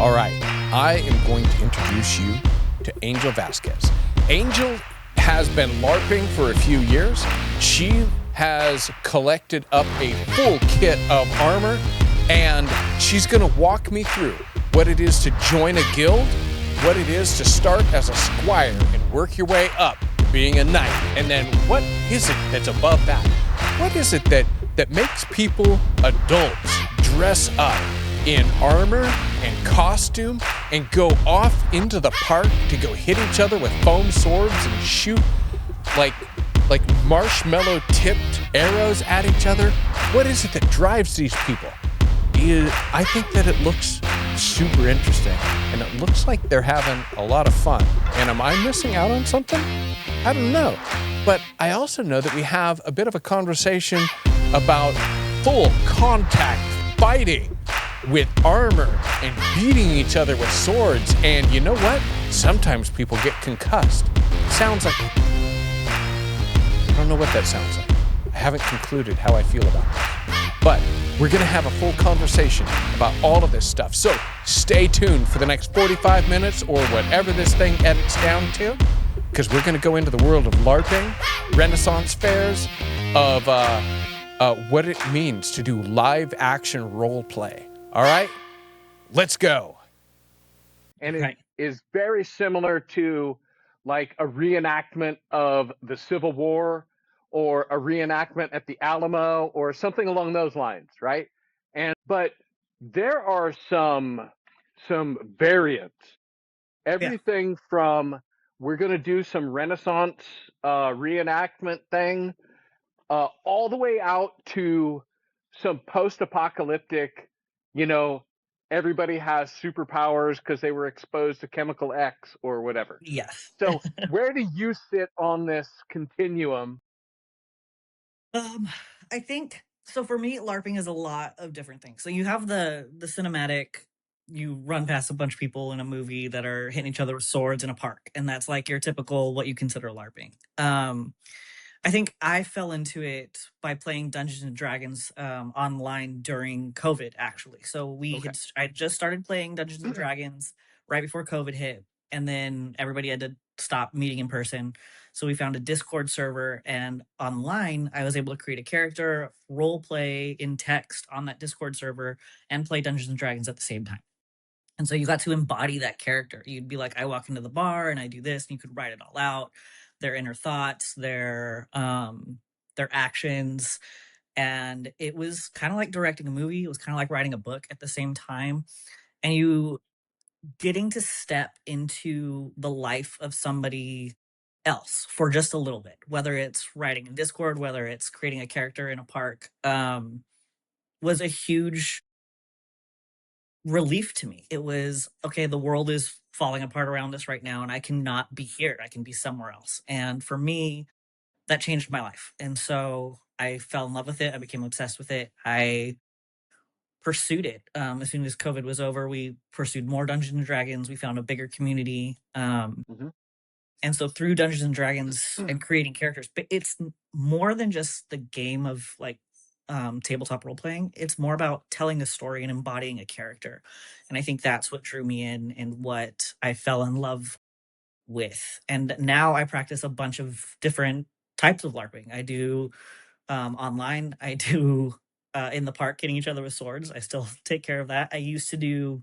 All right, I am going to introduce you to Angel Vasquez. Angel has been LARPing for a few years. She has collected up a full kit of armor, and she's going to walk me through what it is to join a guild, what it is to start as a squire and work your way up to being a knight, and then what is it that's above that? What is it that makes people, adults, dress up in armor and costume and go off into the park to go hit each other with foam swords and shoot like marshmallow tipped arrows at each other? What is it that drives these people? I think that it looks super interesting, and it looks like they're having a lot of fun. And am I missing out on something? I don't know. But I also know that we have a bit of a conversation about full contact fighting with armor and beating each other with swords. And you know what? Sometimes people get concussed. Sounds like... I don't know what that sounds like. I haven't concluded how I feel about it. But we're going to have a full conversation about all of this stuff. So stay tuned for the next 45 minutes or whatever this thing edits down to, because we're going to go into the world of LARPing, Renaissance fairs, of what it means to do live action role play. All right, let's go. And it is very similar to like a reenactment of the Civil War or a reenactment at the Alamo or something along those lines, right? But there are some variants. Everything from we're going to do some Renaissance reenactment thing all the way out to some post-apocalyptic, everybody has superpowers because they were exposed to chemical X or whatever. Yes. So where do you sit on this continuum? I think so. For me, LARPing is a lot of different things. So you have the cinematic. You run past a bunch of people in a movie that are hitting each other with swords in a park, and that's like your typical what you consider LARPing. I think I fell into it by playing Dungeons and Dragons online during COVID, actually. So I just started playing Dungeons and Dragons right before COVID hit, and then everybody had to stop meeting in person. So we found a Discord server, and online I was able to create a character, role play in text on that Discord server, and play Dungeons and Dragons at the same time. And so you got to embody that character. You'd be like, I walk into the bar and I do this, and you could write it all out, their inner thoughts, their actions. And it was kind of like directing a movie. It was kind of like writing a book at the same time. And you getting to step into the life of somebody else for just a little bit, whether it's writing in Discord, whether it's creating a character in a park, was a huge relief to me. It was, okay, the world is falling apart around us right now, and I cannot be here. I can be somewhere else. And for me, that changed my life. And so I fell in love with it. I became obsessed with it. I pursued it. As soon as COVID was over, we pursued more Dungeons and Dragons. We found a bigger community. And so through Dungeons and Dragons and creating characters, but it's more than just the game of like tabletop role playing. It's more about telling a story and embodying a character. And I think that's what drew me in and what I fell in love with. And now I practice a bunch of different types of LARPing. I do online, I do in the park hitting each other with swords. I still take care of that. I used to do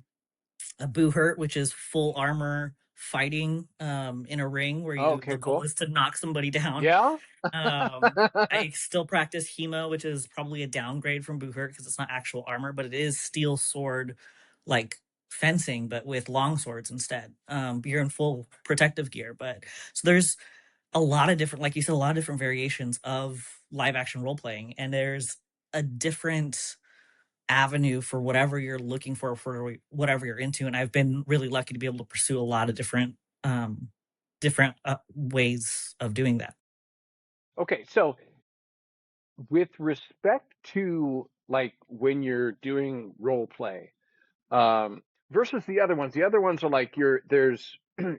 a boo hurt, which is full armor fighting in a ring where the goal is to knock somebody down. Yeah. I still practice HEMA, which is probably a downgrade from boo hurt because it's not actual armor, but it is steel sword like fencing, but with long swords instead. You're in full protective gear, but so there's a lot of different, like you said, a lot of different variations of live action role playing, and there's a different avenue for whatever you're looking for whatever you're into. And I've been really lucky to be able to pursue a lot of different ways of doing that. Okay, so with respect to like when you're doing role play versus the other ones are like you're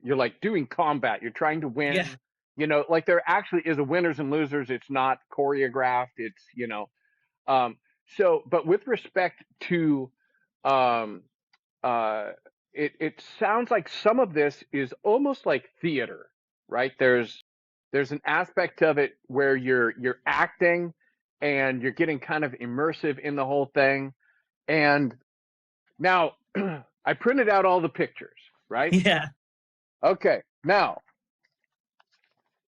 like doing combat, you're trying to win. Like there actually is a winners and losers. It's not choreographed. It's so, but with respect to it sounds like some of this is almost like theater, right? There's an aspect of it where you're acting and you're getting kind of immersive in the whole thing. And now I printed out all the pictures, right? Yeah. Okay. Now,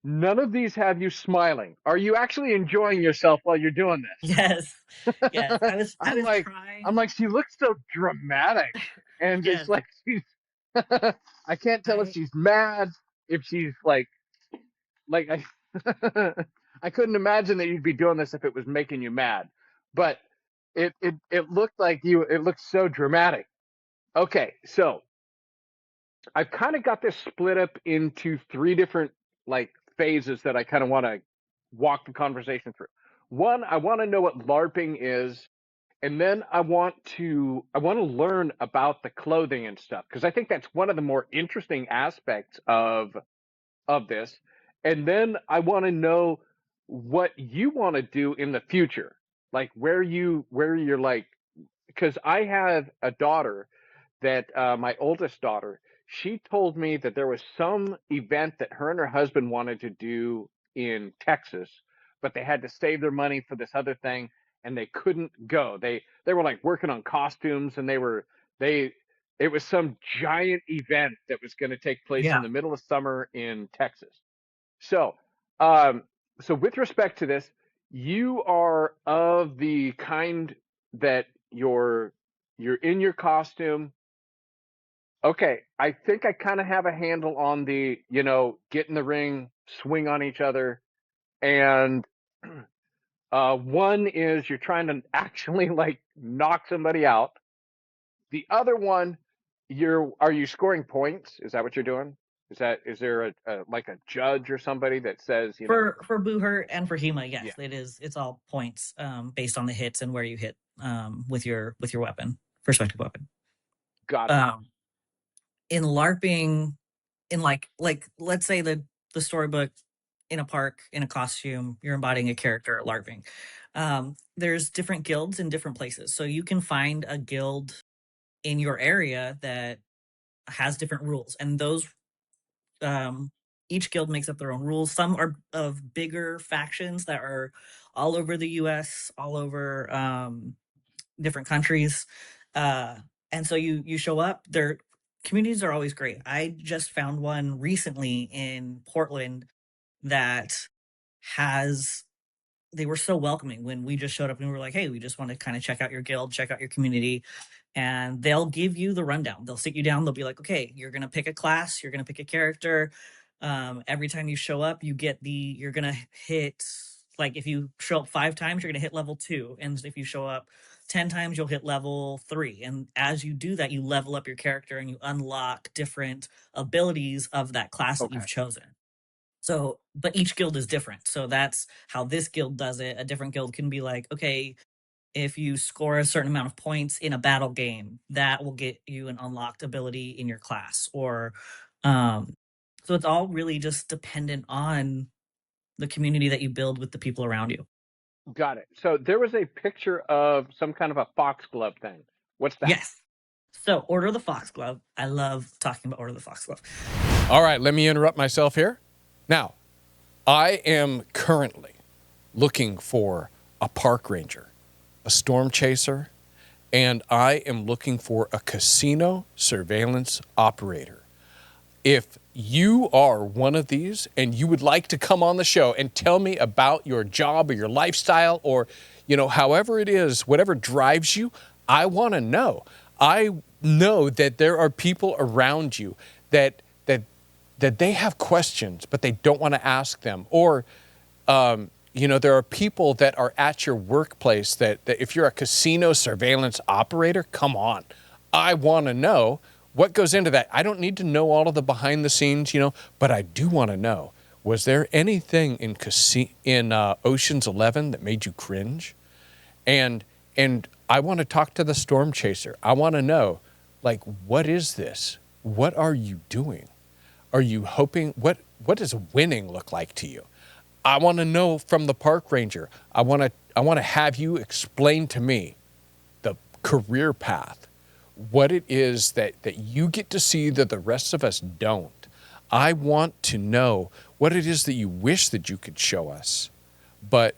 none of these have you smiling. Are you actually enjoying yourself while you're doing Yes. Yes. this? I I'm was like, I'm trying. like, she looks so dramatic, and it's Yes. like she's. I can't tell if I she's mad, if she's like I, I couldn't imagine that you'd be doing this if it was making you mad, but it looked like you. It looked so dramatic. Okay, so I've kind of got this split up into three different like phases that I kind of want to walk the conversation through. One, I want to know what LARPing is, and then I want to learn about the clothing and stuff because I think that's one of the more interesting aspects of this. And then I want to know what you want to do in the future, like where you're like, because I have a daughter that my oldest daughter, she told me that there was some event that her and her husband wanted to do in Texas, but they had to save their money for this other thing and they couldn't go. They were like working on costumes and they it was some giant event that was going to take place in yeah. the middle of summer in Texas. So, um, so with respect to this, you are of the kind that you're in your costume. Okay, I think I kind of have a handle on the, get in the ring, swing on each other, and one is you're trying to actually like knock somebody out. The other one, are you scoring points? Is that what you're doing? Is there a like a judge or somebody that says, For Boo Hurt and for Hema, yeah, yes, it's all points based on the hits and where you hit with your weapon, respective weapon. got it. Um in LARPing, in like let's say the storybook, in a park, in a costume, you're embodying a character LARPing. There's different guilds in different places. So you can find a guild in your area that has different rules. And those um each guild makes up their own rules. Some are of bigger factions that are all over the US, all over different countries. Uh and so you show up, their communities are always great. I just found one recently in Portland that has they were so welcoming when we just showed up and we were like, hey, we just want to kind of check out your guild, check out your community. And they'll give you the rundown. They'll sit you down. They'll be like, okay, you're going to pick a class, you're going to pick a character. Every time you show up, you're going to hit, like, if you show up 5 times, you're going to hit level 2. And if you show up 10 times, you'll hit level 3. And as you do that, you level up your character and you unlock different abilities of that class that Okay. you've chosen. So, but each guild is different. So that's how this guild does it. A different guild can be like, okay, if you score a certain amount of points in a battle game, that will get you an unlocked ability in your class. Or, so it's all really just dependent on the community that you build with the people around you. Got it. So there was a picture of some kind of a foxglove thing. What's that? Yes. So, Order of the Foxglove. I love talking about Order of the Foxglove. All right, let me interrupt myself here. Now, I am currently looking for a park ranger, a storm chaser, and I am looking for a casino surveillance operator. If you are one of these and you would like to come on the show and tell me about your job or your lifestyle or, however it is, whatever drives you, I want to know. I know that there are people around you that they have questions, but they don't want to ask them. Or, there are people that are at your workplace that if you're a casino surveillance operator, come on. I want to know what goes into that. I don't need to know all of the behind the scenes, but I do want to know, was there anything in Ocean's 11 that made you cringe? And I want to talk to the storm chaser. I want to know, like, what is this? What are you doing? Are you hoping, what does winning look like to you? I want to know from the park ranger. I want to have you explain to me the career path. what it is that you get to see that the rest of us don't. I want to know what it is that you wish that you could show us, but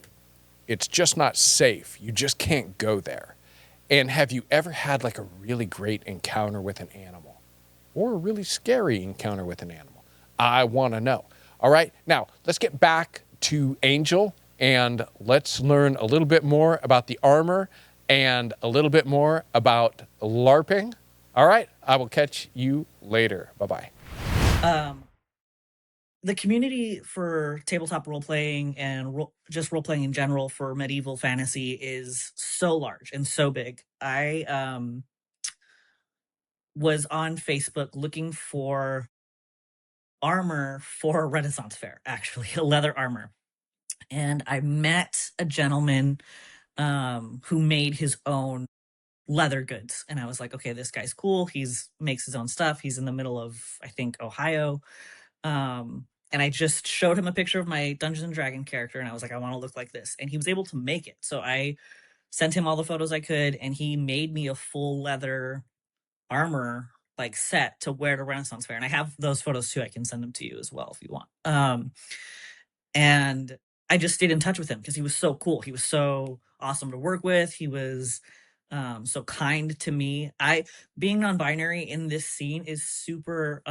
it's just not safe. You just can't go there. And have you ever had like a really great encounter with an animal or a really scary encounter with an animal? I want to know. All right, now let's get back to Angel and let's learn a little bit more about the armor and a little bit more about LARPing. All right, I will catch you later. Bye-bye. The community for tabletop role playing and just role playing in general for medieval fantasy is so large and so big. I was on Facebook looking for armor for a Renaissance fair, actually, a leather armor. And I met a gentleman who made his own leather goods. And I was like, okay, this guy's cool. He's makes his own stuff. He's in the middle of, I think, Ohio. And I just showed him a picture of my Dungeons and Dragon character, and I was like, I want to look like this. And he was able to make it. So I sent him all the photos I could, and he made me a full leather armor like set to wear to Renaissance Fair. And I have those photos too. I can send them to you as well if you want. And I just stayed in touch with him because he was so cool. He was so awesome to work with. He was so kind to me. Being non-binary in this scene is super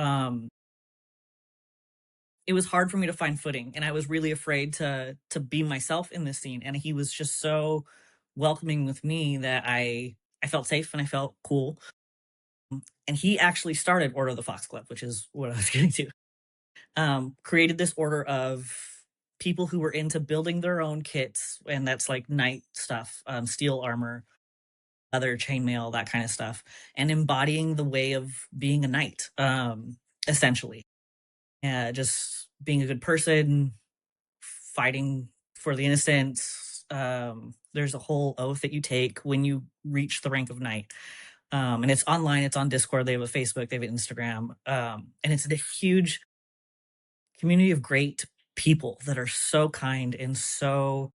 it was hard for me to find footing, and I was really afraid to be myself in this scene. And he was just so welcoming with me that I felt safe and I felt cool. And he actually started Order of the Foxglove, which is what I was getting to. Created this order of people who were into building their own kits, and that's like knight stuff, steel armor, leather, chainmail, that kind of stuff, and embodying the way of being a knight, essentially. Just being a good person, fighting for the innocent. There's a whole oath that you take when you reach the rank of knight. And it's online, it's on Discord, they have a Facebook, they have an Instagram. And it's a huge community of great people that are so kind and so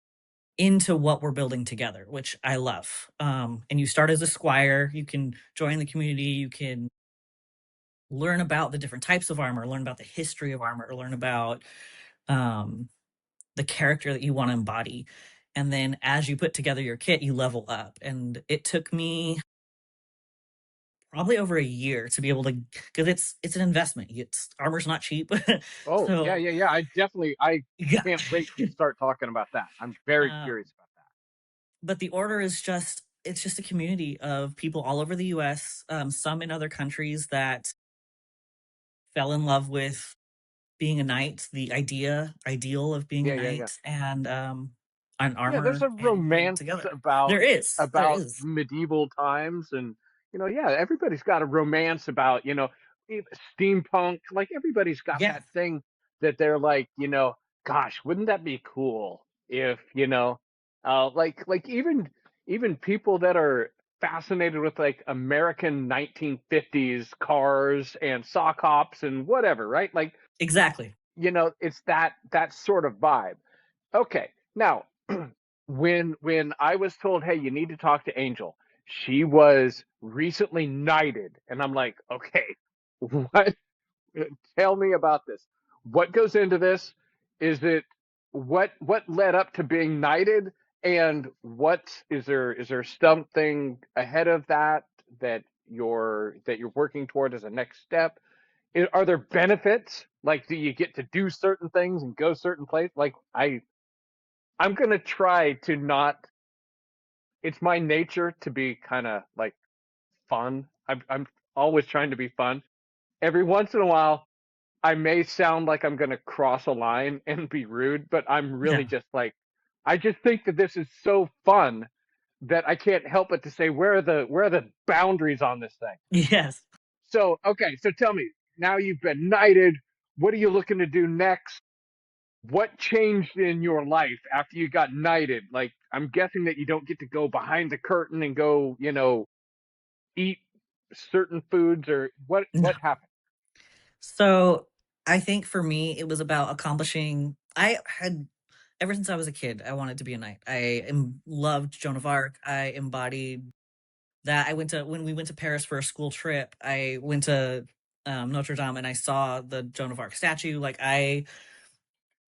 into what we're building together, which I love. And you start as a squire, you can join the community, you can learn about the different types of armor, learn about the history of armor, learn about the character that you want to embody. And then as you put together your kit, you level up. And it took me probably over a year to be able to, because it's an investment. It's armor's not cheap. Oh, So yeah. I yeah. can't wait to start talking about that. I'm very curious about that. But the order is just, it's just a community of people all over the US, some in other countries that fell in love with being a knight, the ideal of being a Yeah. knight, and on Yeah, there's armor a and putting romance together. about There is. medieval times, and yeah, everybody's got a romance about steampunk. Like everybody's got Yeah, that thing that they're like, gosh, wouldn't that be cool if like even people that are fascinated with like American 1950s cars and sock hops and whatever, right? Like exactly. it's that sort of vibe. Okay, now when I was told, hey, you need to talk to Angel, she was recently knighted, and I'm like, okay, what? Tell me about this. What goes into this? Is it what led up to being knighted, and what is there something ahead of that that you're working toward as a next step? Are there benefits? Like, do you get to do certain things and go certain places? Like, I'm gonna try to not. It's my nature to be kind of like fun. I'm always trying to be fun. Every once in a while, I may sound like I'm gonna cross a line and be rude, but I'm really Yeah. just like, I just think that this is so fun that I can't help but to say, where are the boundaries on this thing? Yes. So okay, so tell me, now you've been knighted. What are you looking to do next? What changed in your life after you got knighted? Like, I'm guessing that you don't get to go behind the curtain and go, eat certain foods, or what No. happened? So I think for me, it was about accomplishing. I had ever since I was a kid, I wanted to be a knight. Loved Joan of Arc. I embodied that I went to when we went to Paris for a school trip. I went to Notre Dame and I saw the Joan of Arc statue. Like I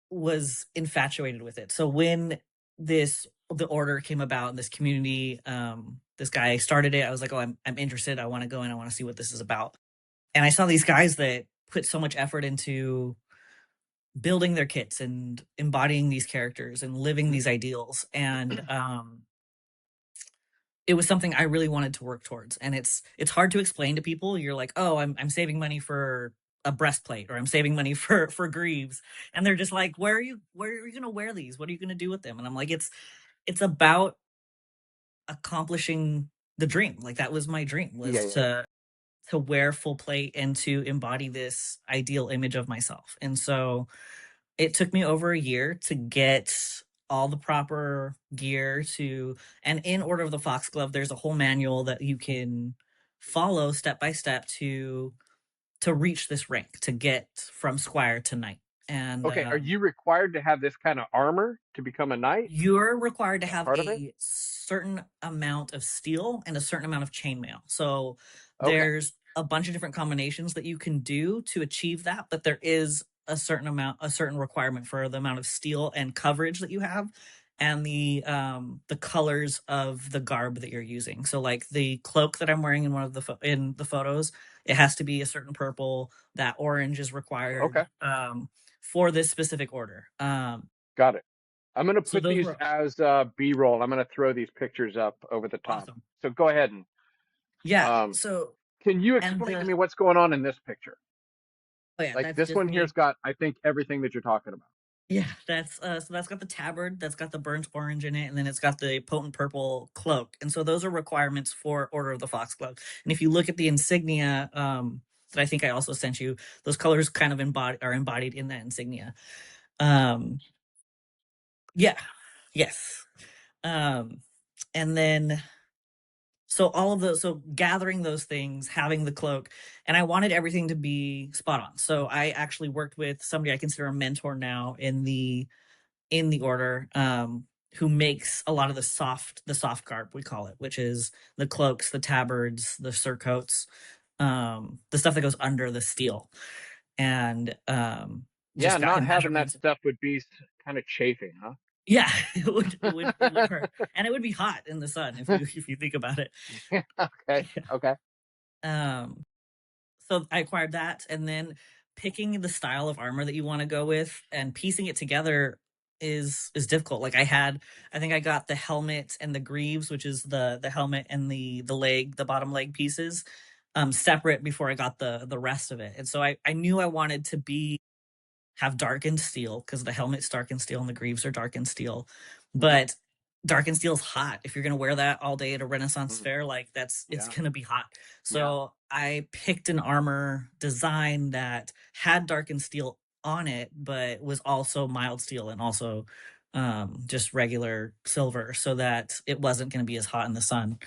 was infatuated with it. So when the order came about in this community, this guy started it. I was like, oh, I'm interested. I want to go in. I want to see what this is about. And I saw these guys that put so much effort into building their kits and embodying these characters and living these ideals. And it was something I really wanted to work towards. And it's hard to explain to people. You're like, oh, I'm saving money for a breastplate, or I'm saving money for greaves, and they're just like, where are you gonna wear these? What are you gonna do with them? And I'm like, it's about accomplishing the dream. Like that was my dream, was to wear full plate and to embody this ideal image of myself. And so it took me over a year to get all the proper gear to, and in Order of the Foxglove, there's a whole manual that you can follow step by step to reach this rank, to get from squire to knight. And Okay, are you required to have this kind of armor to become a knight? you're required to Is that have part of it? a certain amount of steel and a certain amount of chainmail. So Okay, there's a bunch of different combinations that you can do to achieve that, but there is a certain requirement for the amount of steel and coverage that you have, and the colors of the garb that you're using. So like the cloak that I'm wearing in one of in the photos, it has to be a certain purple. That orange is required okay, for this specific order. got it. I'm going to So put those these were as B-roll. I'm going to throw these pictures up over the top. awesome. So go ahead and Yeah. um, So can you and explain to me what's going on in this picture? oh yeah, Like that's this just one me. here's got, I think, everything that you're talking about. Yeah, that's so that's got the tabard, that's got the burnt orange in it, and then it's got the potent purple cloak. And so those are requirements for Order of the Foxglove. And if you look at the insignia, that I think I also sent you, those colors kind of are embodied in that insignia. Um, yeah, yes. Um, and then so all of those, so gathering those things, having the cloak, and I wanted everything to be spot on. So I actually worked with somebody I consider a mentor now in the order, who makes a lot of the soft garb, we call it, which is the cloaks, the tabards, the surcoats, the stuff that goes under the steel. And Yeah, just got not him having that measurements. stuff would be kind of chafing, huh? Yeah, it would hurt, and it would be hot in the sun if you think about it. Okay, okay. Um, so I acquired that, and then picking the style of armor that you want to go with and piecing it together is difficult. Like I think I got the helmet and the greaves, which is the helmet and the bottom leg pieces, separate before I got the rest of it. And so I knew I wanted to have darkened steel, because the helmet's darkened steel and the greaves are darkened steel. But darkened steel's hot. If you're gonna wear that all day at a Renaissance Mhm. fair, like it's Yeah, gonna be hot. yeah. So I picked an armor design that had darkened steel on it, but was also mild steel and also just regular silver, so that it wasn't gonna be as hot in the sun.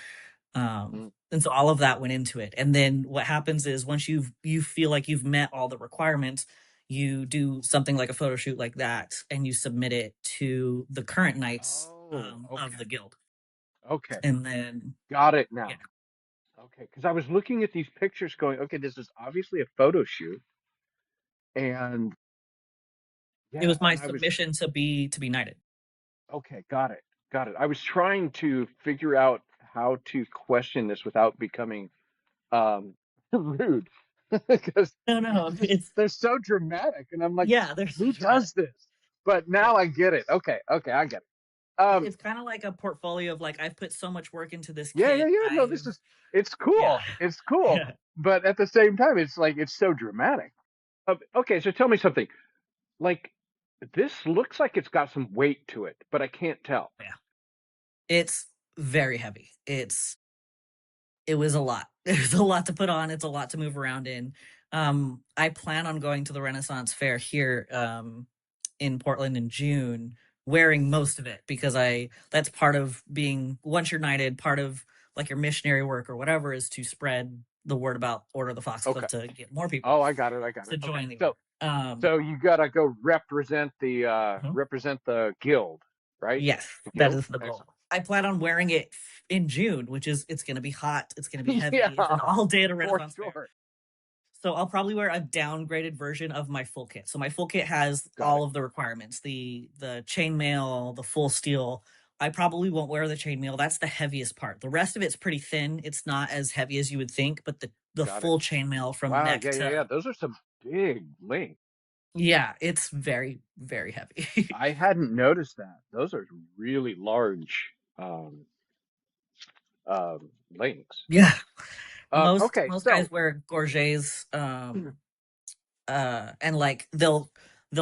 Mm. And so all of that went into it. And then what happens is, once you feel like you've met all the requirements, you do something like a photo shoot like that, and you submit it to the current knights, Oh, of okay, the guild. okay. And then Got it yeah, now. Okay, because I was looking at these pictures going, okay, this is obviously a photo shoot. And it yeah, was my and I was, submission to be knighted. okay, got it, got it. I was trying to figure out how to question this without becoming rude because No, no, it's they're so dramatic. And I'm like, yeah, they're so who dramatic. does this? But Yeah. now I get it. Okay, okay, I get it. It's kind of like a portfolio of, like, I've put so much work into this Yeah, yeah, kit. yeah. No, I've it's Yeah. cool. It's cool. Yeah. But at the same time, it's like, it's so dramatic. Okay, so tell me something. Like, this looks like it's got some weight to it, but I can't tell. Yeah. It's very heavy. It was a lot. There's a lot to put on. It's a lot to move around in. I plan on going to the Renaissance Fair here, in Portland in June, wearing most of it, because that's part of being, once you're knighted, part of like your missionary work or whatever, is to spread the word about Order of the Okay. Foxglove, to get more people Oh, I got it. I got it. to Okay. join the So, order. so you gotta go Mhm. represent the guild, right? Yes, The that guild. is the goal. Excellent. I plan on wearing it in June, which is it's going to be hot, it's going to be heavy, Yeah, it's an all day at a for Renaissance fair. sure. So I'll probably wear a downgraded version of my full kit. So my full kit has Got all it. of the requirements, the chainmail, the full steel. I probably won't wear the chainmail. That's the heaviest part. The rest of it's pretty thin. It's not as heavy as you would think, but the Got it. full chainmail from Wow. neck Yeah, yeah, yeah. to Those are some big links. yeah, it's very, very heavy. I hadn't noticed that. Those are really large um, links. Yeah. Most Okay, most so guys wear gorgets, and like they'll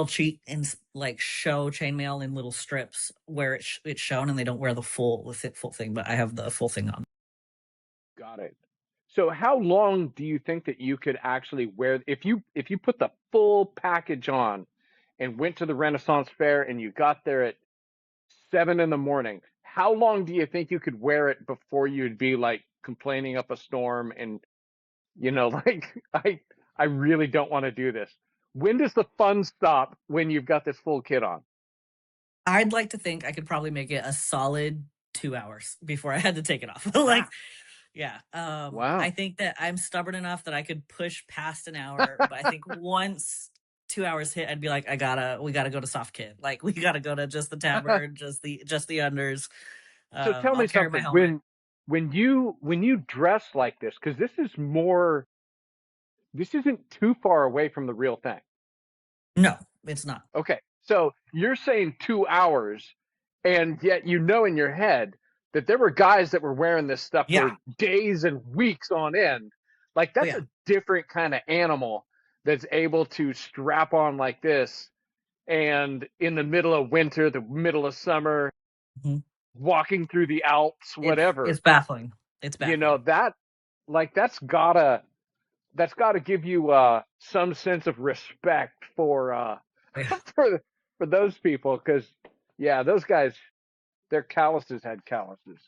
cheat and like show chainmail in little strips where it's shown, and they don't wear the full thing. But I have the full thing on. got it. So how long do you think that you could actually wear if you put the full package on and went to the Renaissance Fair and you got there at 7 in the morning? How long do you think you could wear it before you'd be like complaining up a storm and like I really don't want to do this. When does the fun stop when you've got this full kit on? I'd like to think I could probably make it a solid 2 hours before I had to take it off. Wow. Like, yeah. I Wow. think that I'm stubborn enough that I could push past an hour, but I think once 2 hours hit, I'd be like, we gotta go to soft kit. Like we gotta go to just the tabard, just the unders. So tell I'll me carry my something. helmet. When you dress like this, because this isn't too far away from the real thing. No, it's not. Okay. So you're saying 2 hours, and yet in your head that there were guys that were wearing this stuff Yeah. for days and weeks on end. Like Oh that's yeah. a different kind of animal that's able to strap on like this and in the middle of winter, the middle of summer, Mhm. walking through the Alps, whatever. It's baffling. It's baffling. That like that's gotta give you some sense of respect for Yeah. for for those people because yeah, those guys, their calluses had calluses.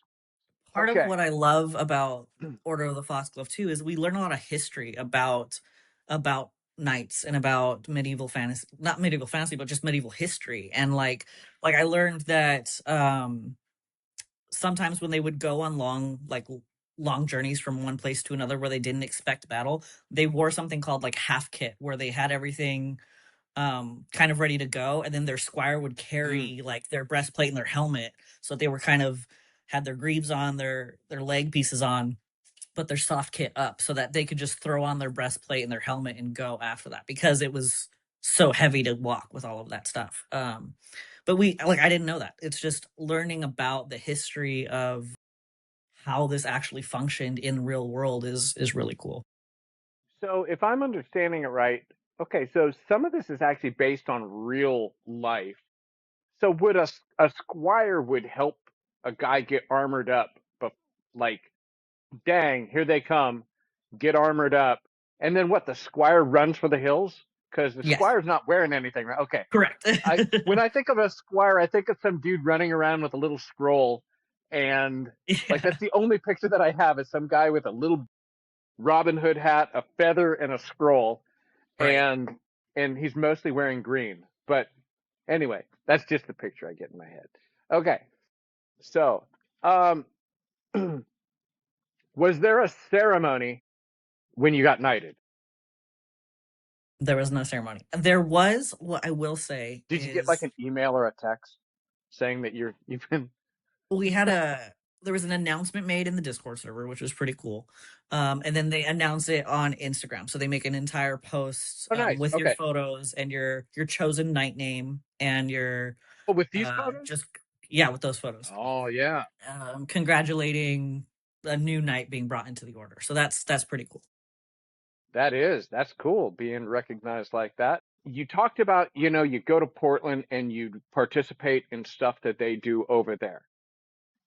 Part of Okay. what I love about Order of the Foxglove too is we learn a lot of history about knights and about medieval fantasy, not medieval fantasy, but just medieval history. And like I learned that sometimes when they would go on long journeys from one place to another where they didn't expect battle, they wore something called like half kit, where they had everything kind of ready to go, and then their squire would Mm. carry like their breastplate and their helmet, so they were kind of had their greaves on, their leg pieces on, but their soft kit up, so that they could just throw on their breastplate and their helmet and go after that, because it was so heavy to walk with all of that stuff. But I didn't know that. It's just learning about the history of how this actually functioned in real world is really cool. So if I'm understanding it right, okay, so some of this is actually based on real life. So would a squire would help a guy get armored up, but like, dang, here they come, get armored up, and then what? The squire runs for the hills because the Yes, squire's not wearing anything, right? Okay. correct. I when I think of a squire, I think of some dude running around with a little scroll, and like Yeah, that's the only picture that I have is some guy with a little Robin Hood hat, a feather, and a scroll, right. and he's mostly wearing green. But anyway, that's just the picture I get in my head. Okay, so um, was there a ceremony when you got knighted? There was no ceremony. There was, what I will say Did you get like is, an email or a text saying that you've been? we had a there was an announcement made in the Discord server, which was pretty cool. And then they announce it on Instagram. So they make an entire post Oh, nice. with your Okay. photos and your chosen knight name and your Oh, with these photos? just yeah, with those photos. Oh, yeah. Congratulating a new knight being brought into the order. So that's pretty cool. That's cool being recognized like that. You talked about, you go to Portland and you participate in stuff that they do over there.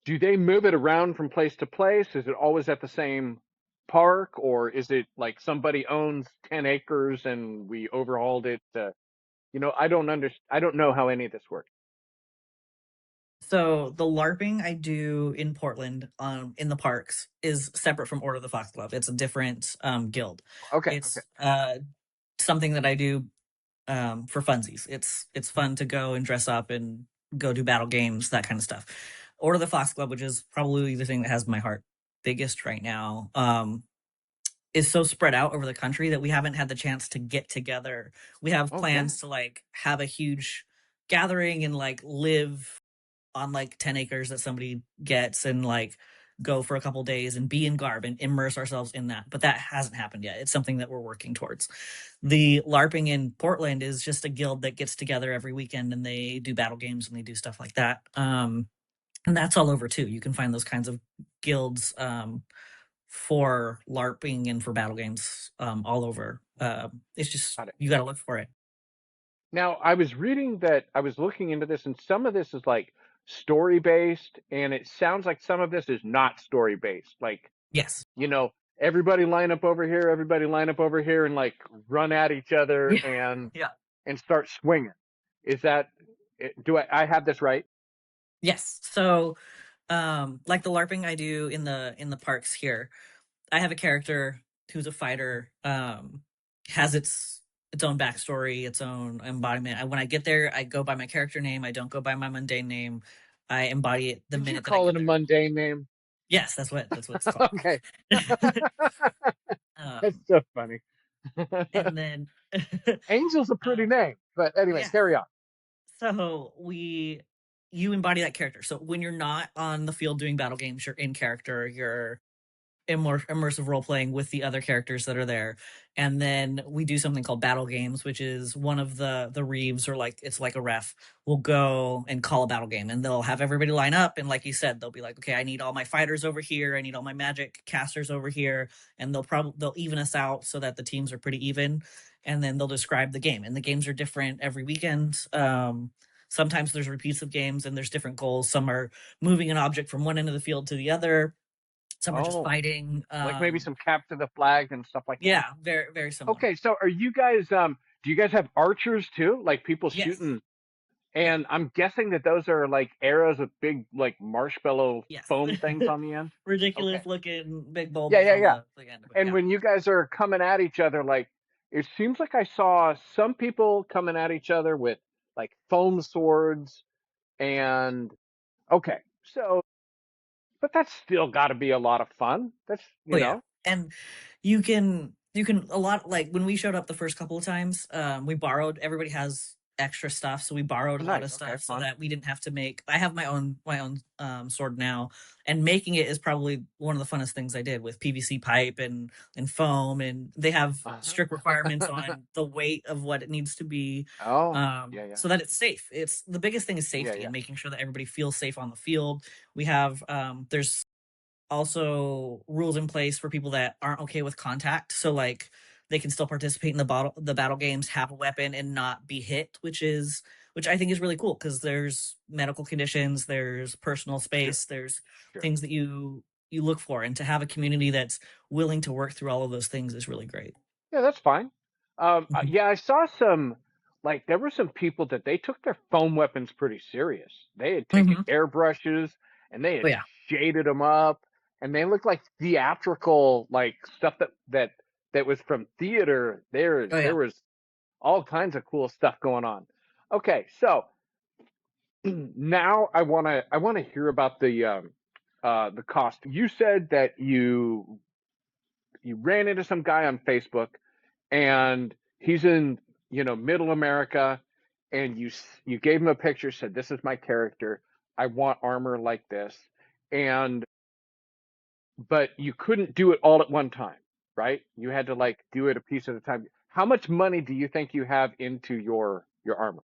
Do they move it around from place to place? Is it always at the same park, or is it like somebody owns 10 acres and we overhauled it? I don't know how any of this works. So the LARPing I do in Portland, in the parks, is separate from Order of the Foxglove. It's a different guild. Okay, okay. It's something that I do for funsies. It's fun to go and dress up and go do battle games, that kind of stuff. Order the Fox Club, which is probably the thing that has my heart biggest right now, is so spread out over the country that we haven't had the chance to get together. We have Okay. plans to like have a huge gathering and like live on like 10 acres that somebody gets and like go for a couple days and be in Garb and immerse ourselves in that. But that hasn't happened yet. It's something that we're working towards. The LARPing in Portland is just a guild that gets together every weekend and they do battle games and they do stuff like that. And that's all over too. You can find those kinds of guilds for LARPing and for battle games all over. It's just, Got it. you got to look for it. Now, I was reading that I was looking into this, and some of this is like story based, and it sounds like some of this is not story based. Like, Yes. everybody line up over here, everybody line up over here, and like run at each other Yeah. Yeah. and start swinging. Is that do I have this right? Yes. So, like the LARPing I do in the parks here, I have a character who's a fighter, has its own backstory, its own embodiment. When I get there, I go by my character name. I don't go by my mundane name. I embody it the Did you minute that I call get it a there. mundane name? Yes, that's what it's called. Okay. That's um, so funny. and then, Angel's a pretty name, but anyway, yeah. carry on. So you embody that character. So when you're not on the field doing battle games, you're in character. You're immersive role playing with the other characters that are there. And then we do something called battle games, which is one of the reeves, or like it's like a ref, will go and call a battle game, and they'll have everybody line up, and like you said, they'll be like, okay, I need all my fighters over here, I need all my magic casters over here, and they'll even us out so that the teams are pretty even, and then they'll describe the game. And the games are different every weekend. Sometimes there's repeats of games and there's different goals. Some are moving an object from one end of the field to the other. Some are just fighting. Like maybe some capture the flag and stuff like that. Yeah, very, very similar. Okay, so are you guys do you guys have archers too? Like people Yes. shooting, and I'm guessing that those are like arrows with big like marshmallow Yes. foam things on the end. Ridiculous looking big bulbs Yeah. on the end of it. And Yeah. when you guys are coming at each other, like it seems like I saw some people coming at each other with like foam swords and okay, so but that's still got to be a lot of fun. That's Oh yeah. And you can a lot, like when we showed up the first couple of times, we borrowed, everybody has extra stuff, so we borrowed a lot of stuff so that we didn't have to make. I have my own sword now, and making it is probably one of the funnest things I did, with PVC pipe and foam, and they have strict requirements on the weight of what it needs to be. So that it's safe. It's the biggest thing is safety and making sure that everybody feels safe on the field. We have there's also rules in place for people that aren't okay with contact, so like they can still participate in the battle games, have a weapon, and not be hit, which I think is really cool, because there's medical conditions, there's personal space, there's things that you look for, and to have a community that's willing to work through all of those things is really great. Yeah, that's fine. Yeah, I saw some, like there were some people that they took their foam weapons pretty serious. They had taken airbrushes and they had shaded them up, and they looked like theatrical, like stuff that was from theater. There was all kinds of cool stuff going on. Okay, so now I wanna hear about the cost. You said that you ran into some guy on Facebook, and he's in middle America, and you gave him a picture, said this is my character, I want armor like this, but you couldn't do it all at one time, right? You had to like do it a piece at a time. How much money do you think you have into your armor?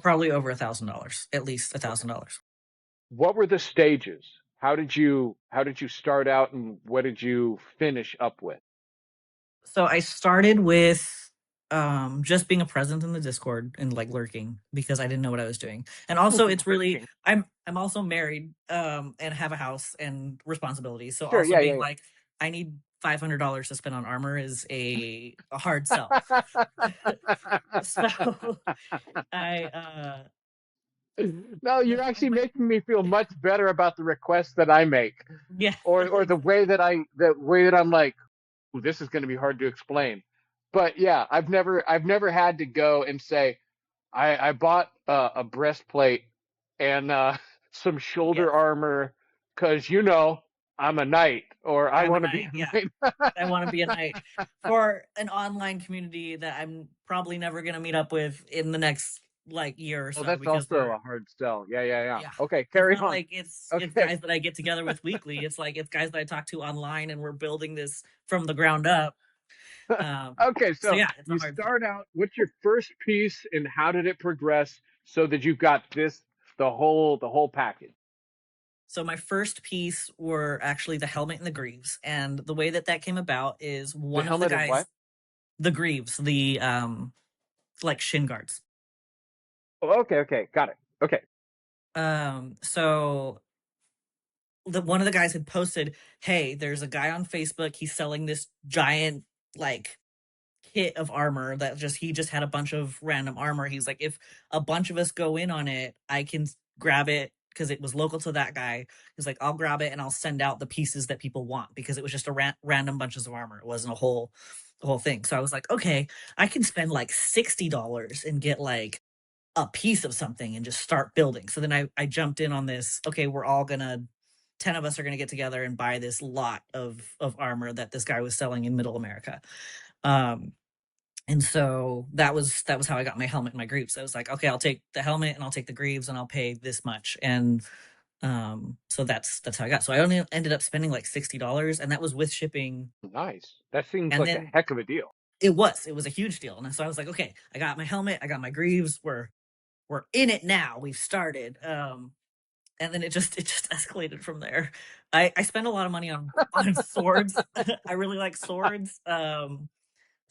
Probably over $1,000, at least $1,000. What were the stages? How did you start out, and what did you finish up with? So I started with just being a presence in the Discord and like lurking, because I didn't know what I was doing. And also it's really I'm also married and have a house and responsibilities. So like I need $500 to spend on armor is a hard sell. So I no, you're actually making me feel much better about the requests that I make. Yeah. Or the way that I'm like, ooh, this is going to be hard to explain. But yeah, I've never had to go and say, I bought a breastplate and some shoulder Yes, armor because I'm a knight or I I'm a want to be knight. a Yeah, knight. I want to be a knight for an online community that I'm probably never going to meet up with in the next like year or Well, so that's because also they're a hard sell. Yeah, yeah, yeah. yeah. Okay, It's carry not on. like it's Okay. guys that I get together with weekly. It's like it's guys that I talk to online and we're building this from the ground up. Okay, So so yeah, it's a you hard sell. start out, what's your first piece and how did it progress so that you've got the whole package? So my first piece were actually the helmet and the greaves, and the way that that came about is The one of the helmet and guys, what? the greaves, the like shin guards. Oh, okay, okay, got it. Okay. So the one of the guys had posted, "Hey, there's a guy on Facebook. He's selling this giant like kit of armor that just he just had a bunch of random armor. He's like, if a bunch of us go in on it, I can grab it because it was local to that guy. He's like, I'll grab it and I'll send out the pieces that people want because it was just a random bunches of armor. It wasn't a whole thing. So I was like, okay, I can spend like $60 and get like a piece of something and just start building. So then I jumped in on this. Okay, we're all gonna 10 of us are gonna get together and buy this lot of armor that this guy was selling in Middle America. Um, and so that was how I got my helmet and my greaves. I was like, okay, I'll take the helmet and I'll take the greaves and I'll pay this much. And so that's how I got. So I only ended up spending like $60, and that was with shipping. Nice. That seems And like a then heck of a deal. it was a huge deal. And so I was like, okay, I got my helmet, I got my greaves. We're in it now. We've started. And then it just escalated from there. I spent a lot of money on swords. I really like swords.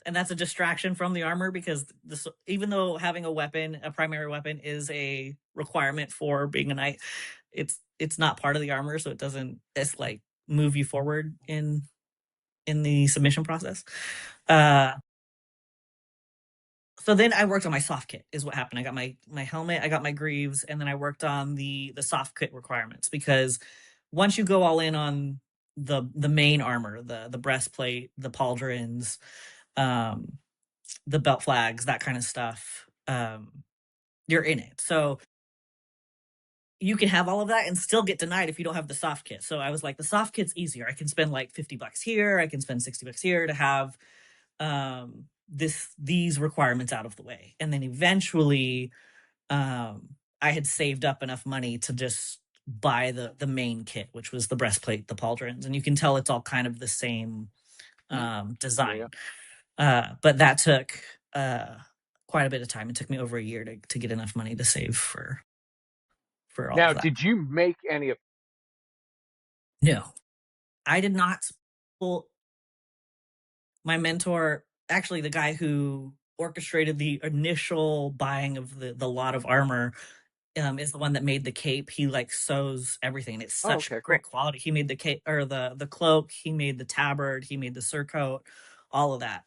And that's a distraction from the armor because this, even though having a primary weapon, is a requirement for being a knight, it's not part of the armor, so it doesn't it's like move you forward in the submission process. Uh, so then I worked on my soft kit. Is what happened. I got my helmet, I got my greaves, and then I worked on the soft kit requirements because once you go all in on the main armor, the breastplate, the pauldrons, um the belt flags, that kind of stuff, you're in it. So you can have all of that and still get denied if you don't have the soft kit. So I was like, the soft kit's easier. I can spend like $50 here, I can spend $60 here to have these requirements out of the way. And then eventually I had saved up enough money to just buy the main kit, which was the breastplate, the pauldrons, and you can tell it's all kind of the same Yeah, yeah. design. But that took quite a bit of time. It took me over a year to get enough money to save for all Now, of that. did you make any of No, I did not. Well, my mentor, actually, the guy who orchestrated the initial buying of the lot of armor, is the one that made the cape. He like sews everything. It's Oh, such okay, great cool. quality. He made the cape or the cloak. He made the tabard. He made the surcoat. All of that.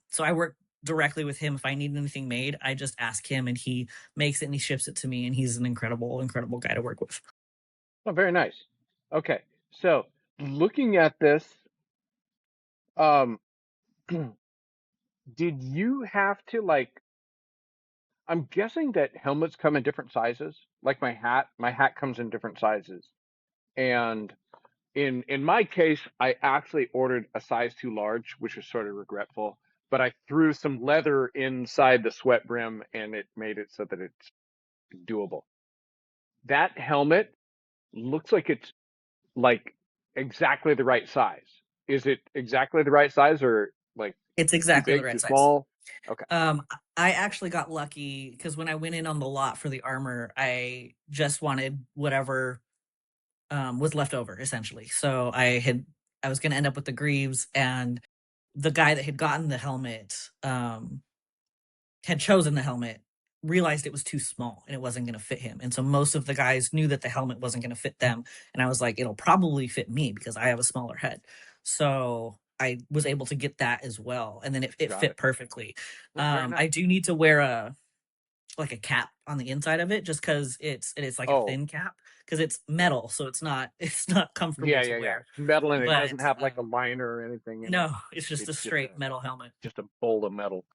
So I work directly with him. If I need anything made, I just ask him, and he makes it and he ships it to me. And he's an incredible guy to work with. Oh, very nice. Okay. So, looking at this, um, did you have to like I'm guessing that helmets come in different sizes. Like my hat comes in different sizes. And in my case, I actually ordered a size too large, which was sort of regretful. But I threw some leather inside the sweat brim and it made it so that it's doable. That helmet looks like it's like exactly the right size. Is it exactly the right size or like It's too exactly the big, right too size. small? Okay. I actually got lucky because when I went in on the lot for the armor, I just wanted whatever was left over essentially. So I was going to end up with the greaves, and the guy that had gotten the helmet had chosen the helmet, realized it was too small and it wasn't going to fit him. And so most of the guys knew that the helmet wasn't going to fit them. And I was like, it'll probably fit me because I have a smaller head. So I was able to get that as well. And then it Got fit it. perfectly. Oh, very I nice. do need to wear like a cap on the inside of it just because it's like a Oh, thin cap because it's metal. So it's not comfortable yeah, to yeah, yeah. wear. It's metal and it doesn't But have like a liner or anything in it. no, it's just a It's just a straight metal helmet. just a bolt of metal.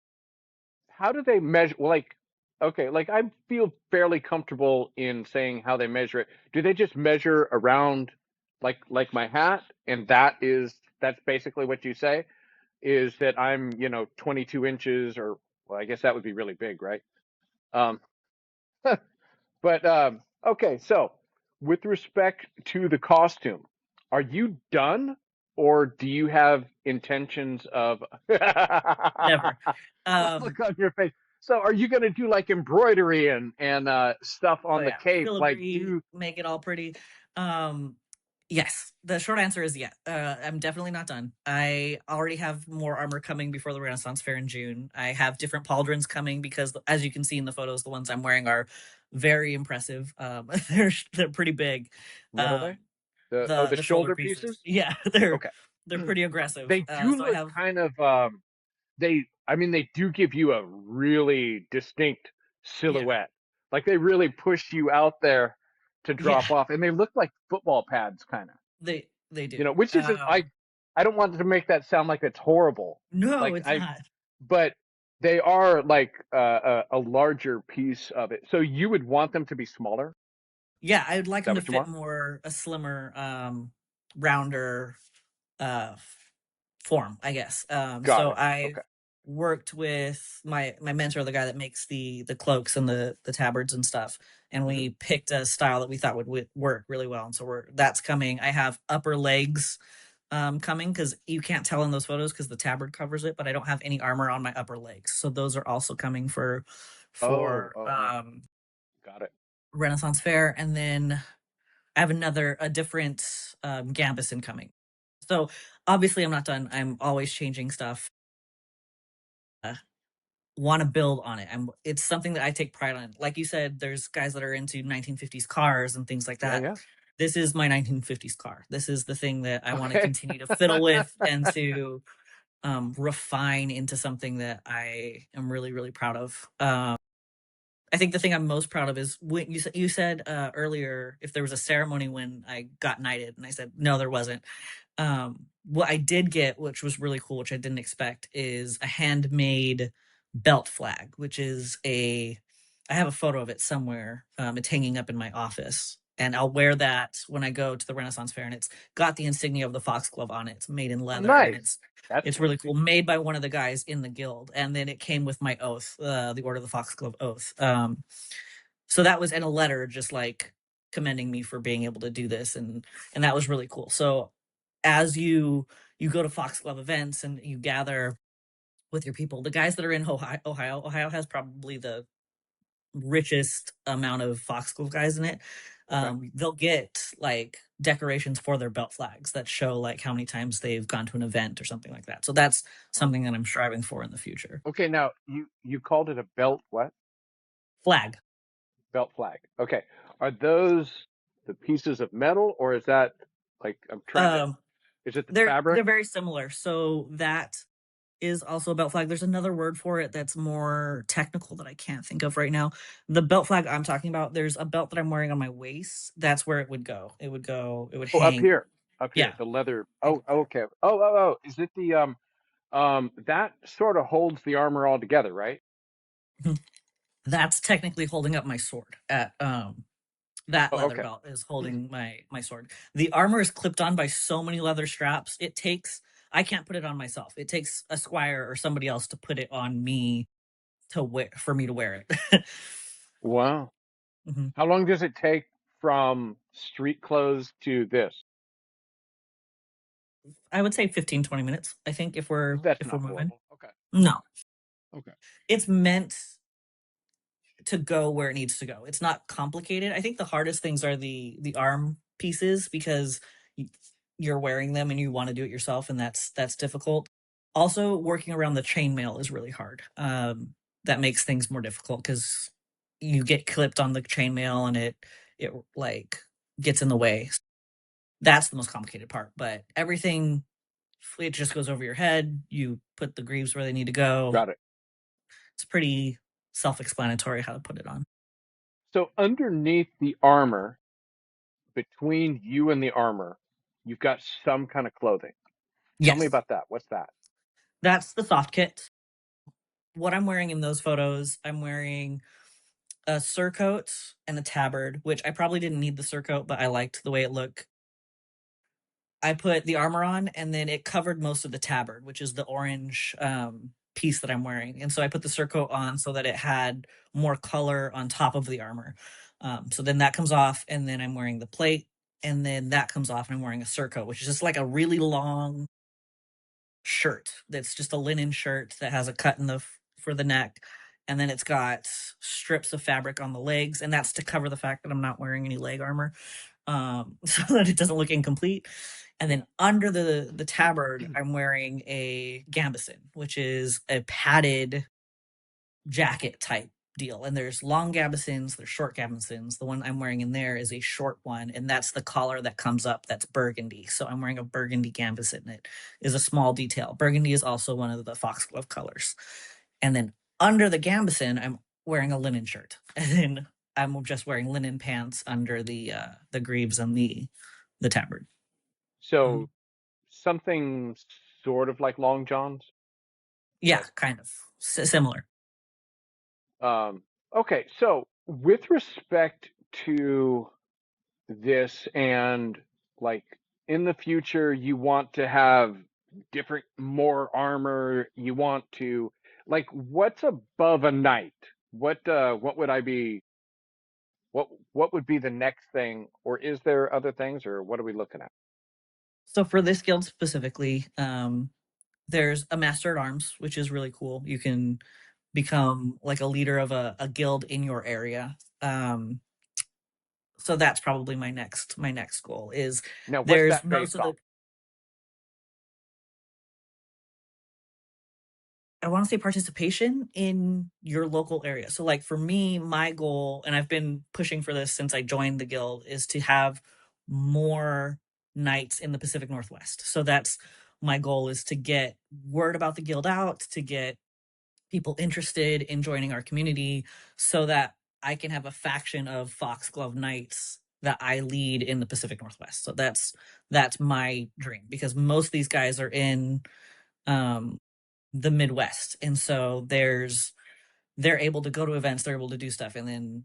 How do they measure? Well, like, Okay, like I feel fairly comfortable in saying how they measure it. Do they just measure around like my hat, and that's basically what you say? Is that I'm, 22 inches, or well, I guess that would be really big, right? Um, but okay, so with respect to the costume, are you done, or do you have intentions of Never. the look on your face? So are you going to do like embroidery and stuff Oh on the yeah, cape? Like filigree, do make it all pretty. Um, yes, the short answer is yeah. I'm definitely not done. I already have more armor coming before the Renaissance Fair in June. I have different pauldrons coming because, as you can see in the photos, the ones I'm wearing are very impressive. They're pretty big. what are they? Um, The the shoulder shoulder pieces, pieces? yeah, they're Okay. they're pretty aggressive. They do So I look have kind of I mean they do give you a really distinct yeah, silhouette. Like they really push you out there to yeah, drop off, and they look like football pads kind of. they do. Which isn't I don't want to make that sound like it's horrible. No, Like it's not. but they are like a larger piece of it. So you would want them to be smaller? Is Yeah, I would like that them to what you fit want? more a slimmer, rounder, uh, form, I guess. Got So it. I Okay. worked with my mentor, the guy that makes the cloaks and the tabards and stuff, and Hmm. we picked a style that we thought would work really well. And so that's coming. I have upper legs coming because you can't tell in those photos because the tabard covers it, but I don't have any armor on my upper legs. So those are also coming for Oh, for oh, oh. um Got it. Renaissance Fair, and then I have a different Gambus incoming. So obviously, I'm not done. I'm always changing stuff. Uh, Want to build on it. It's something that I take pride on. Like you said, there's guys that are into 1950s cars and things like Yeah, that. yeah. This is my 1950s car. This is the thing that I want to Okay. continue to fiddle with and to refine into something that I am really, really proud of. I think the thing I'm most proud of is when you said earlier if there was a ceremony when I got knighted, and I said no, there wasn't. What I did get, which was really cool, which I didn't expect, is a handmade belt flag, which is I have a photo of it somewhere. It's hanging up in my office. And I'll wear that when I go to the Renaissance Fair, and it's got the insignia of the foxglove on it. It's made in Oh, leather, and nice. it's That's it's really cool. fancy. Made by one of the guys in the guild, and then it came with my oath, the Order of the Foxglove oath. So that was in a letter, just like commending me for being able to do this, and that was really cool. So as you go to Foxglove events and you gather with your people, the guys that are in Ohio has probably the richest amount of Foxglove guys in it. Okay. They'll get like decorations for their belt flags that show like how many times they've gone to an event or something like that. So that's Wow. something that I'm striving for in the future. Okay, now you called it a belt what? Flag. Belt flag. Okay. Are those the pieces of metal, or is that like I'm trying to Um, is it the they're fabric? very similar. So that is also a belt flag. There's another word for it that's more technical that I can't think of right now. The belt flag I'm talking about, there's a belt that I'm wearing on my waist. That's where it would go. It would Oh, up hang. here. Up here. Yeah. The leather. Oh, okay. Oh. Is it the that sort of holds the armor all together, right? That's technically holding up my sword. At that Oh, leather okay. belt is holding my sword. The armor is clipped on by so many leather straps. I can't put it on myself. It takes a squire or somebody else to put it on me to wear for me to wear it. Wow. Mhm. How long does it take from street clothes to this? I would say 15, 20 minutes. I think That's if we're not moving. horrible. Okay. No. Okay. It's meant to go where it needs to go. It's not complicated. I think the hardest things are the arm pieces because y- you're wearing them and you want to do it yourself, and that's difficult. Also, working around the chainmail is really hard. That makes things more difficult because you get clipped on the chainmail and it like gets in the way. That's the most complicated part. But everything, it just goes over your head. You put the greaves where they need to go. Got it. It's pretty self-explanatory how to put it on. So underneath the armor, between you and the armor, you've got some kind of clothing. Tell me Yes, about that. What's that? that's the soft kit. What I'm wearing in those photos, I'm wearing. a surcoat and a tabard, which I probably didn't need the surcoat, but I liked the way it looked. I put the armor on, and then it covered most of the tabard, which is the orange piece that I'm wearing. And so I put the surcoat on so that it had more color on top of the armor. So then that comes off, and then I'm wearing the plate, and then that comes off, and I'm wearing a surcoat, which is just like a really long shirt. That's just a linen shirt that has a cut in the for the neck, and then it's got strips of fabric on the legs, and that's to cover the fact that I'm not wearing any leg armor, so that it doesn't look incomplete. And then under the tabard, I'm wearing a gambeson, which is a padded jacket type deal. And there's long gambesons, there's short gambesons. The one I'm wearing in there is a short one, and that's the collar that comes up that's burgundy. So I'm wearing a burgundy gambeson. It is a small detail. Burgundy is also one of the foxglove colors. And then under the gambeson, I'm wearing a linen shirt. And then I'm just wearing linen pants under the greaves and the tabard. So something sort of like long johns. Yeah, kind of similar. Okay, so with respect to this, and like in the future, you want to have different, more armor. You want to, like, what's above a knight? What would I be? What would be the next thing, or is there other things, or what are we looking at? So for this guild specifically, there's a master at arms, which is really cool. You can become like a leader of a guild in your area. So that's probably my next goal is Now, what's there's that most based of the off? I want to say participation in your local area. So like for me, my goal, and I've been pushing for this since I joined the guild, is to have more knights in the Pacific Northwest. So that's my goal, is to get word about the guild out, to get people interested in joining our community, so that I can have a faction of Foxglove Knights that I lead in the Pacific Northwest. So that's my dream, because most of these guys are in the Midwest, and so they're able to go to events, they're able to do stuff, and then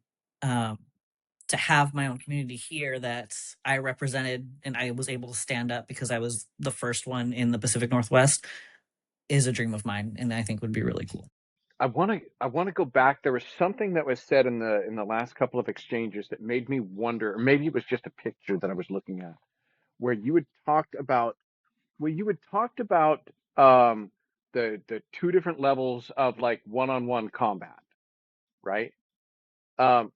to have my own community here that I represented and I was able to stand up because I was the first one in the Pacific Northwest is a dream of mine, and I think would be really cool. I want to go back. There was something that was said in the last couple of exchanges that made me wonder, or maybe it was just a picture that I was looking at, where you had talked about um, the two different levels of like one-on-one combat, right? Um,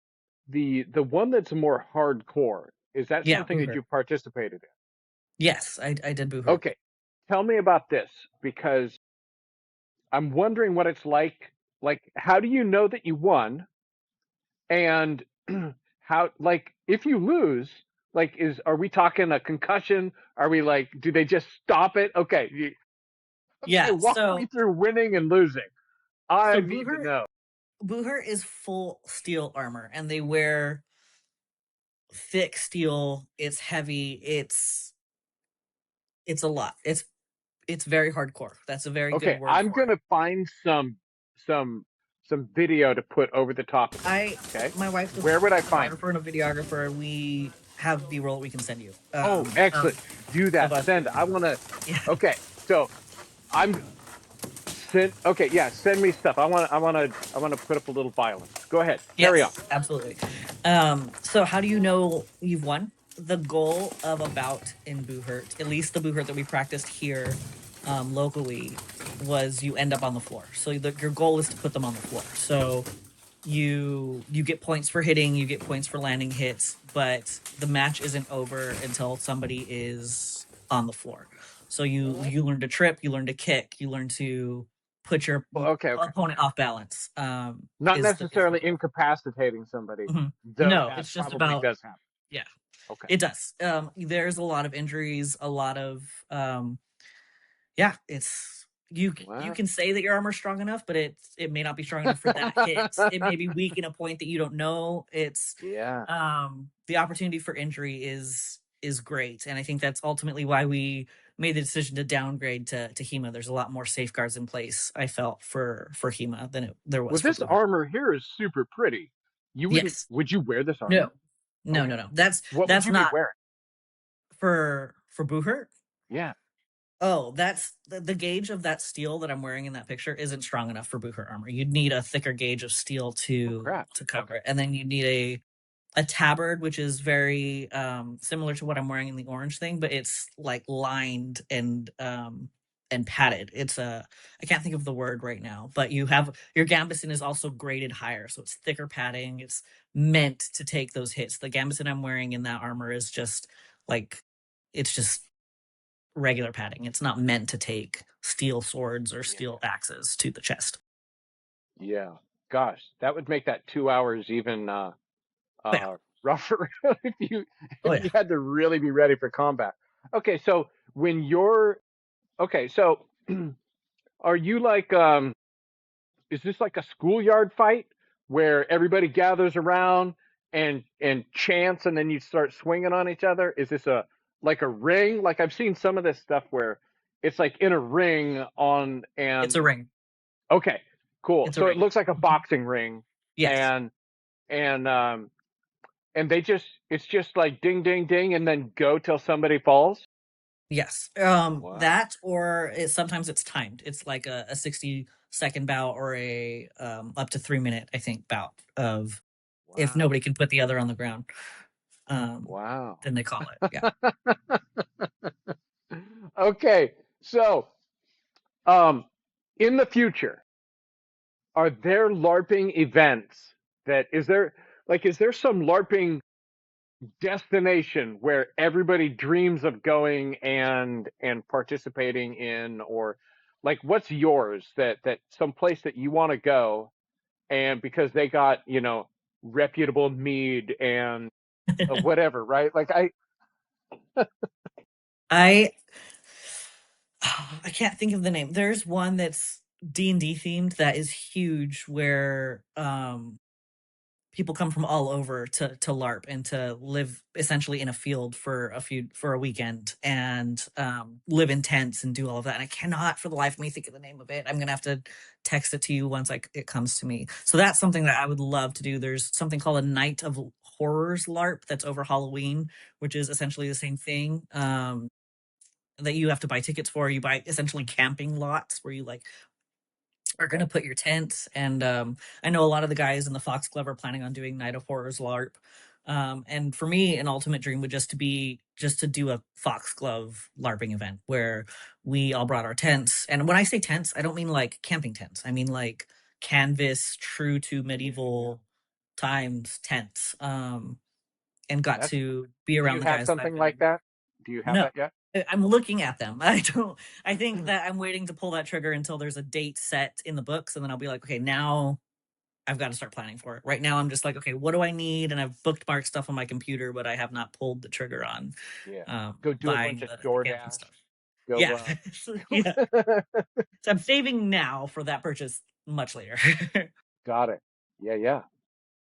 the one that's more hardcore, is that Yeah, something that Booher. you participated in? Yes, I did Booher. Okay, tell me about this, because I'm wondering what it's like. Like, how do you know that you won? And how, like, if you lose, like, are we talking a concussion? Are we like, do they just stop it? Okay, okay, Yeah, walk me through winning and losing. I so need to know. Booher is full steel armor, and they wear thick steel. It's heavy. It's a lot. It's very hardcore. That's a very Okay, good word I'm for it. gonna find some video to put over the top of I this. Okay, My wife's a where would I find it? photographer and a videographer. We have B-roll we can send you. Oh, excellent. Do Of that. us. Send. I wanna. Yeah. Okay, so I'm send. Okay, yeah. Send me stuff. I wanna put up a little violence. Go ahead. Carry on. Yes, absolutely. So how do you know you've won? The goal of a bout in Boohurt, at least the Boohurt that we practiced here locally, was you end up on the floor. So your goal is to put them on the floor. So you get points for hitting, you get points for landing hits, but the match isn't over until somebody is on the floor. So you learn to trip, you learn to kick, you learn to put your Well, okay. opponent off balance. Not Is the necessarily goal. incapacitating somebody, Mhm. though No, that it's just probably about does happen. yeah, Okay. it does. There's a lot of injuries, a lot of yeah, it's you Wow. can say that your armor's strong enough, but it may not be strong enough for that hit. It may be weak in a point that you don't know. It's Yeah. the opportunity for injury is great, and I think that's ultimately why we made the decision to downgrade to HEMA. There's a lot more safeguards in place, I felt, for HEMA than there Well, was for this Boohurt. armor here is super pretty. You wouldn't? Yes. Would you wear this No. armor? No, Okay. no, no. That's What would that's you be not wearing? for Boohurt. Yeah. Oh, that's the gauge of that steel that I'm wearing in that picture isn't strong enough for Boohurt armor. You'd need a thicker gauge of steel Oh to crap. cover Okay. it, and then you need a tabard, which is very similar to what I'm wearing in the orange thing, but it's like lined and padded. It's a I can't think of the word right now, but you have your gambeson is also graded higher, so it's thicker padding. It's meant to take those hits. The gambeson I'm wearing in that armor is just like it's just regular padding. It's not meant to take steel swords or Yeah. steel axes to the chest. Yeah. Gosh, that would make that 2 hours even But yeah. rougher if Oh you yeah. had to really be ready for combat. Okay, so when you're okay, so are you like is this like a schoolyard fight where everybody gathers around and chants and then you start swinging on each other? Is this a like a ring? Like I've seen some of this stuff where it's like in a ring on It's a and ring. okay, cool. It's a So it ring. looks like a Mhm. boxing ring Yes. and and um and they just it's just like ding ding ding and then go till somebody falls. Yes. Wow. That or sometimes it's timed. It's like a 60-second bout or a up to 3 minute, I think, bout of if Wow. nobody can put the other on the ground. Um, Wow. then they call it. Yeah. Okay. So, um in the future, are there LARPing events that is there some LARPing destination where everybody dreams of going and participating in or like what's yours that some place that you want to go and because they got, reputable mead and whatever, right? Like I I can't think of the name. There's one that's D&D themed that is huge where people come from all over to LARP and to live essentially in a field for a weekend and live in tents and do all of that. And I cannot for the life of me think of the name of it. I'm gonna have to text it to you once it comes to me. So that's something that I would love to do. There's something called a Night of Horrors LARP that's over Halloween, which is essentially the same thing. That you have to buy tickets for. You buy essentially camping lots where you like are going okay. to put your tents. And I know a lot of the guys in the Foxglove are planning on doing Night of Horrors LARP. And for me, an ultimate dream would just to do a Foxglove LARPing event where we all brought our tents. And when I say tents, I don't mean like camping tents. I mean like canvas, true to Yeah, yeah. medieval times tents. And got That's to be Do around you the have guys that I've something like been. that? Do you have No, that yet? I'm looking at them. I don't. I think that I'm waiting to pull that trigger until there's a date set in the books, and then I'll be like, okay, now I've got to start planning for it. Right now, I'm just like, okay, what do I need? And I've bookmarked stuff on my computer, but I have not pulled the trigger on Yeah. Go do a bunch buying of the camping DoorDash. stuff. Go Yeah, yeah. So I'm saving now for that purchase much later. Got it. Yeah, yeah.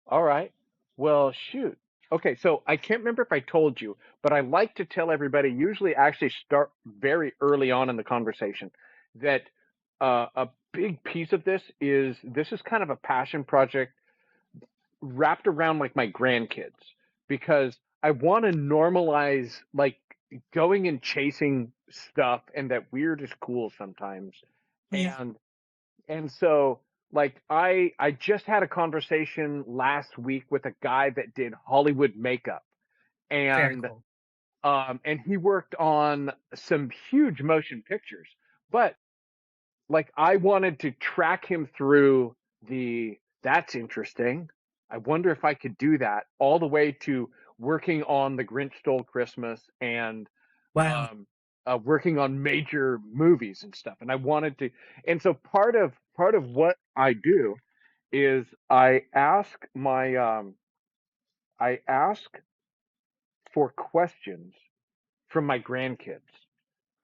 All right. Well, shoot. Okay, so I can't remember if I told you, but I like to tell everybody, usually actually start very early on in the conversation, that a big piece of this is kind of a passion project wrapped around like my grandkids because I want to normalize like going and chasing stuff and that weird is cool sometimes. Yeah, And so like I just had a conversation last week with a guy that did Hollywood makeup very and cool. he worked on some huge motion pictures. But like I wanted to track him through that's interesting. I wonder if I could do that all the way to working on The Grinch Stole Christmas and Wow. um, working on major movies and stuff. And I wanted to, and so part of what I do is I ask for questions from my grandkids.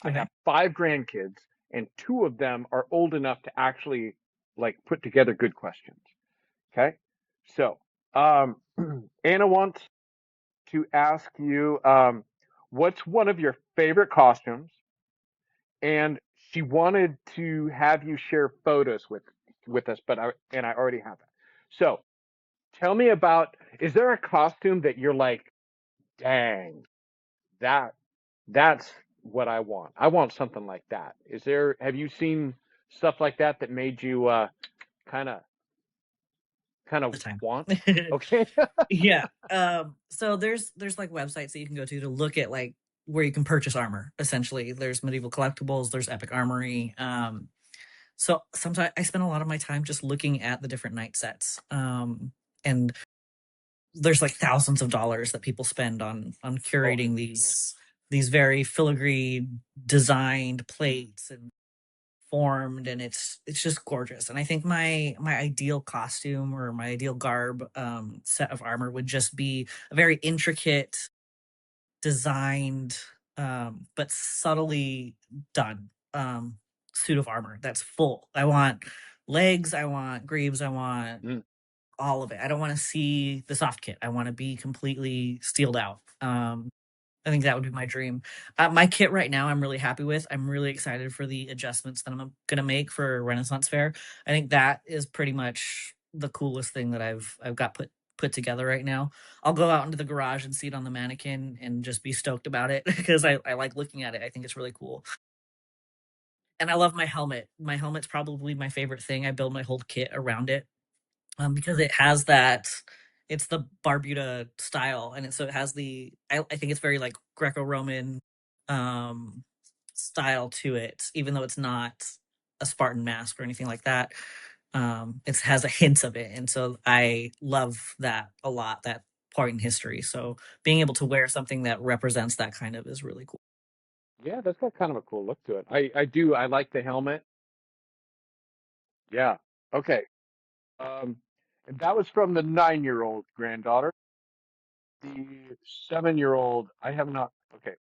I have Okay. 5 grandkids, and 2 of them are old enough to actually like put together good questions. Okay, so um, Anna wants to ask you, what's one of your favorite costumes? And she wanted to have you share photos with us, but I already have that. So Tell me about, is there a costume that you're like, dang, that that's what I want. I want something like that. Have you seen stuff like that that made you kind of kind The of time. want? Okay. Yeah. So there's like websites that you can go to look at like where you can purchase armor. Essentially, there's Medieval Collectibles, there's Epic Armory. So sometimes I spend a lot of my time just looking at the different knight sets. And there's like thousands of dollars that people spend on Oh, curating cool. these very filigree designed plates and formed, and it's just gorgeous. And I think my ideal costume or my ideal garb set of armor would just be a very intricate designed but subtly done suit of armor that's full. I want legs, I want greaves, I want Mm. all of it. I don't want to see the soft kit. I want to be completely steeled out. I think that would be my dream. My kit right now, I'm really happy with. I'm really excited for the adjustments that I'm going to make for Renaissance Fair. I think that is pretty much the coolest thing that I've got put together right now. I'll go out into the garage and see it on the mannequin and just be stoked about it because I like looking at it. I think it's really cool. And I love my helmet. My helmet's probably my favorite thing. I build my whole kit around it because it has that. It's the Barbuda style, and so it has the. I think it's very like Greco-Roman um, style to it, even though it's not a Spartan mask or anything like that. It has a hint of it, and so I love that a lot. That point in history. So being able to wear something that represents that kind of is really cool. Yeah, that's got kind of a cool look to it. I do. I like the helmet. Yeah. Okay. Um, and that was from the 9-year-old granddaughter. The 7-year-old, I have not. Okay.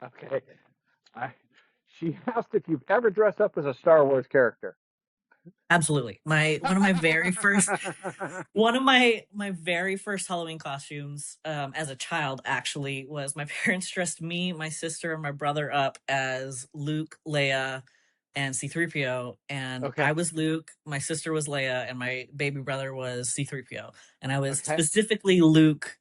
Okay. I, she asked if you've ever dressed up as a Star Wars character. Absolutely. My one of my very first one of my very first Halloween costumes as a child actually was my parents dressed me, my sister, and my brother up as Luke, Leia, and C3PO. And Okay. I was Luke, my sister was Leia, and my baby brother was C3PO. And I was Okay. specifically Luke,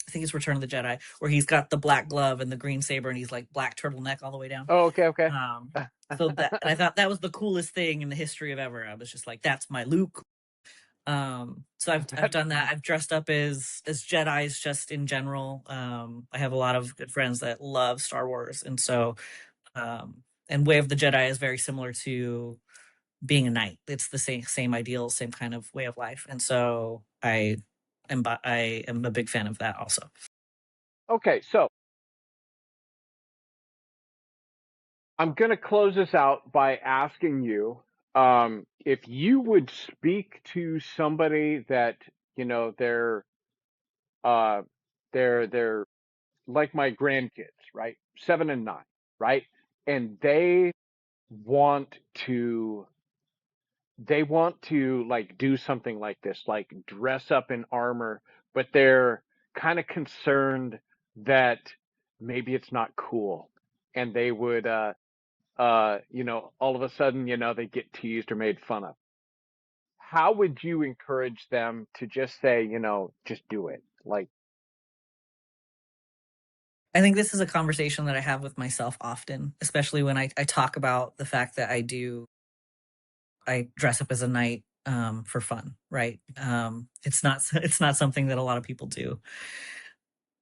I think it's Return of the Jedi, where he's got the black glove and the green saber and he's like black turtleneck all the way down. Oh, okay. Okay. Um, so that and I thought that was the coolest thing in the history of ever. I was just like, that's my Luke. So I've That, done that. I've dressed up as Jedi's just in general. I have a lot of good friends that love Star Wars, and so and Way of the Jedi is very similar to being a knight. It's the same ideals, same kind of way of life, and so I am a big fan of that also. okay. So I'm going to close this out by asking you if you would speak to somebody that, you know, uh, they're like my grandkids, right? 7 and 9, right? And want to they want to like do something like this, like dress up in armor, but they're kind of concerned that maybe it's not cool, and they would, all of a sudden, they get teased or made fun of. How would you encourage them to just say, just do it? Like, I think this is a conversation that I have with myself often, especially when I talk about the fact that I dress up as a knight for fun, right? It's not it's not something that a lot of people do.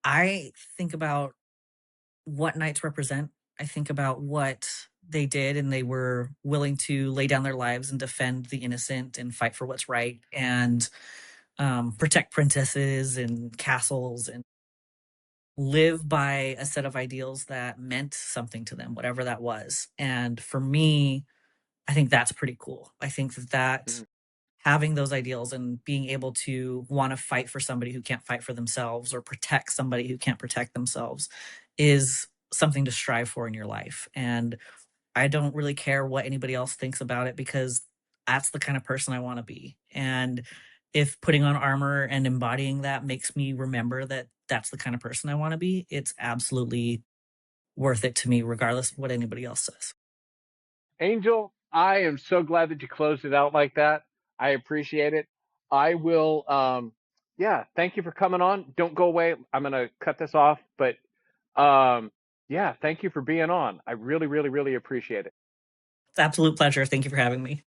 I think about what knights represent. I think about what they did, and they were willing to lay down their lives and defend the innocent and fight for what's right and protect princesses and castles and live by a set of ideals that meant something to them, whatever that was. And for me, I think that's pretty cool. I think that mm, having those ideals and being able to want to fight for somebody who can't fight for themselves or protect somebody who can't protect themselves is something to strive for in your life. And I don't really care what anybody else thinks about it because that's the kind of person I want to be. And if putting on armor and embodying that makes me remember that that's the kind of person I want to be, it's absolutely worth it to me, regardless of what anybody else says. Angel, I am so glad that you closed it out like that. I appreciate it. I will, yeah, thank you for coming on. Don't go away. I'm going to cut this off, but, yeah, thank you for being on. I really, really, really appreciate it. It's an absolute pleasure. Thank you for having me.